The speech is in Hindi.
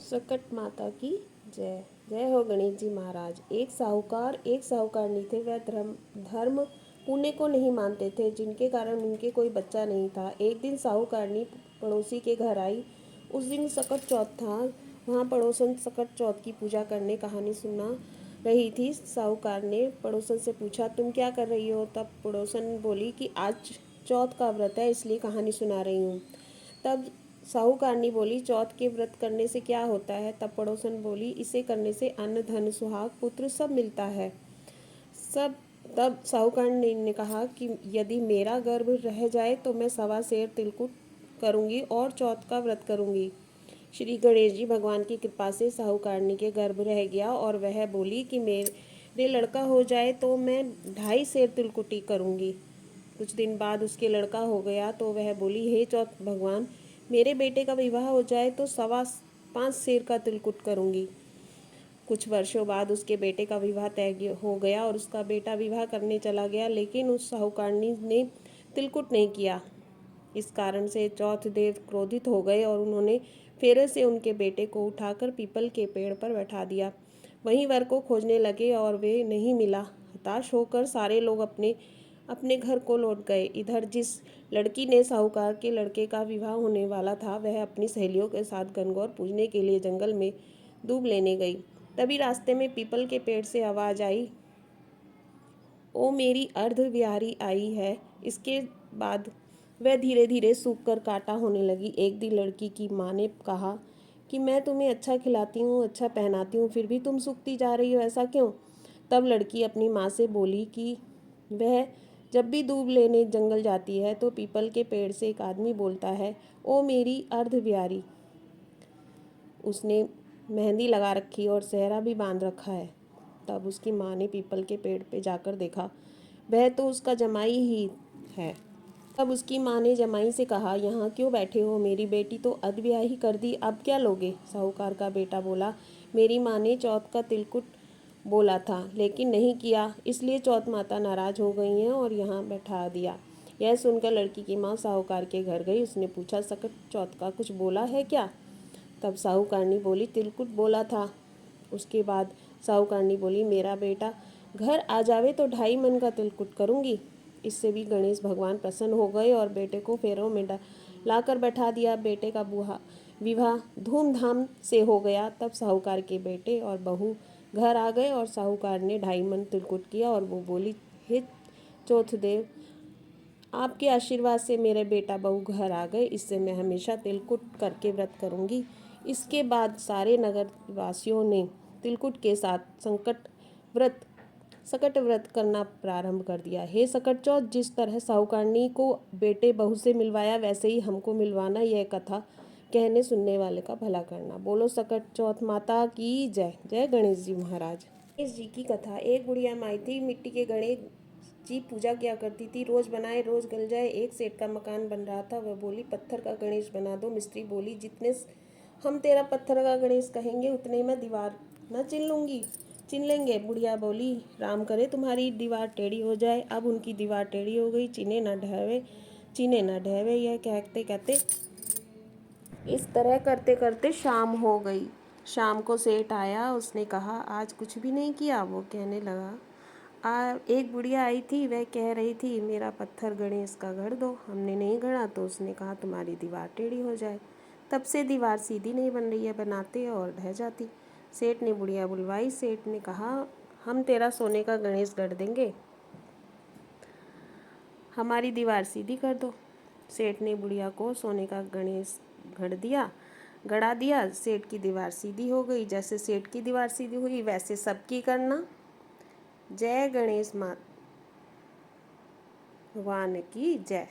सकट माता की जय। जय हो गणेश जी महाराज। एक साहूकार एक साहूकारनी थे। वह धर्म पुण्य को नहीं मानते थे, जिनके कारण उनके कोई बच्चा नहीं था। एक दिन साहूकारनी पड़ोसी के घर आई। उस दिन सकट चौथ था। वहाँ पड़ोसन सकट चौथ की पूजा करने कहानी सुना रही थी। साहूकार ने पड़ोसन से पूछा, तुम क्या कर रही हो? तब पड़ोसन बोली कि आज चौथ का व्रत है, इसलिए कहानी सुना रही हूँ। तब साहूकारनी बोली, चौथ के व्रत करने से क्या होता है? तब पड़ोसन बोली, इसे करने से अन्न धन सुहाग पुत्र सब मिलता है। सब तब साहूकारनी ने कहा कि यदि मेरा गर्भ रह जाए तो मैं 1.25 तिलकुट करूंगी और चौथ का व्रत करूंगी। श्री गणेश जी भगवान की कृपा से साहूकारनी के गर्भ रह गया और वह बोली कि मेरे लड़का हो जाए तो मैं 2.5 तिलकुटी करूंगी। कुछ दिन बाद उसके लड़का हो गया तो वह बोली, हे चौथ भगवान, मेरे बेटे का विवाह हो जाए तो 5.25 का तिलकुट करूंगी। कुछ वर्षों बाद उसके बेटे का विवाह तय हो गया और उसका बेटा विवाह करने चला गया, लेकिन उस साहूकारनी ने तिलकुट नहीं किया। इस कारण से चौथ देव क्रोधित हो गए और उन्होंने फेरे से उनके बेटे को उठाकर पीपल के पेड़ पर बैठा दिया। वहीं वर को खोजने लगे और वे नहीं मिला। हताश होकर सारे लोग अपने अपने घर को लौट गए। इधर जिस लड़की ने साहूकार के लड़के का विवाह होने वाला था, वह अपनी सहेलियों के साथ गणगौर पूजने के लिए जंगल में दूब लेने गई। तभी रास्ते में पीपल के पेड़ से आवाज आई, ओ मेरी अर्धविहारी आई है। इसके बाद वह धीरे धीरे सूख कर कांटा होने लगी। एक दिन लड़की की माँ ने कहा कि मैं तुम्हें अच्छा खिलाती हूँ, अच्छा पहनाती हूँ, फिर भी तुम सूखती जा रही हो, ऐसा क्यों? तब लड़की अपनी माँ से बोली कि वह जब भी दूब लेने जंगल जाती है तो पीपल के पेड़ से एक आदमी बोलता है, ओ मेरी अर्धविहारी। उसने मेहंदी लगा रखी और सेहरा भी बांध रखा है। तब उसकी माँ ने पीपल के पेड़ पे जाकर देखा, वह तो उसका जमाई ही है। तब उसकी माँ ने जमाई से कहा, यहाँ क्यों बैठे हो? मेरी बेटी तो अधब्याही कर दी, अब क्या लोगे? साहूकार का बेटा बोला, मेरी माँ ने चौथ का तिलकुट बोला था लेकिन नहीं किया, इसलिए चौथ माता नाराज हो गई हैं और यहाँ बैठा दिया। यह सुनकर लड़की की माँ साहूकार के घर गई। उसने पूछा, सकट चौथ का कुछ बोला है क्या? तब साहूकारनी बोली, तिलकुट बोला था। उसके बाद साहूकारनी बोली, मेरा बेटा घर आ जावे तो 2.5 मन का तिलकुट करूँगी। इससे भी गणेश भगवान प्रसन्न हो गए और बेटे को फेरों में लाकर बैठा दिया। बेटे का विवाह धूमधाम से हो गया। तब साहूकार के बेटे और बहू घर आ गए और साहूकार ने 2.5 मन तिलकुट किया और वो बोली, हे चौथ देव, आपके आशीर्वाद से मेरे बेटा बहू घर आ गए, इससे मैं हमेशा तिलकुट करके व्रत करूंगी। इसके बाद सारे नगर वासियों ने तिलकुट के साथ सकट व्रत करना प्रारंभ कर दिया। हे सकट चौथ, जिस तरह साहूकारनी को बेटे बहू से मिलवाया, वैसे ही हमको मिलवाना। यह कथा कहने सुनने वाले का भला करना। बोलो सकट चौथ माता की जय। जय गणेश जी महाराज। गणेश जी की कथा। एक बुढ़िया माई थी। मिट्टी के गणेश जी पूजा किया करती थी। रोज बनाए रोज गल जाए। एक सेठ का मकान बन रहा था। वह बोली, पत्थर का गणेश बना दो। मिस्त्री बोली, जितने हम तेरा पत्थर का गणेश कहेंगे उतने मैं दीवार न चिन लेंगे। बुढ़िया बोली, राम करे तुम्हारी दीवार टेढ़ी हो जाए। अब उनकी दीवार टेढ़ी हो गई। चीने न ढहवे। यह कहते कहते इस तरह करते करते शाम हो गई। शाम को सेठ आया। उसने कहा, आज कुछ भी नहीं किया? वो कहने लगा, एक बुढ़िया आई थी, वह कह रही थी, मेरा पत्थर गणेश का गढ़ दो। हमने नहीं गढ़ा तो उसने कहा, तुम्हारी दीवार टेढ़ी हो जाए। तब से दीवार सीधी नहीं बन रही है, बनाते और ढह जाती। सेठ ने बुढ़िया बुलवाई। सेठ ने कहा, हम तेरा सोने का गणेश गढ़ देंगे, हमारी दीवार सीधी कर दो। सेठ ने बुढ़िया को सोने का गणेश गड़ा दिया। सेठ की दीवार सीधी हो गई। जैसे सेठ की दीवार सीधी हुई वैसे सबकी करना। जय गणेश माता भगवान की जय।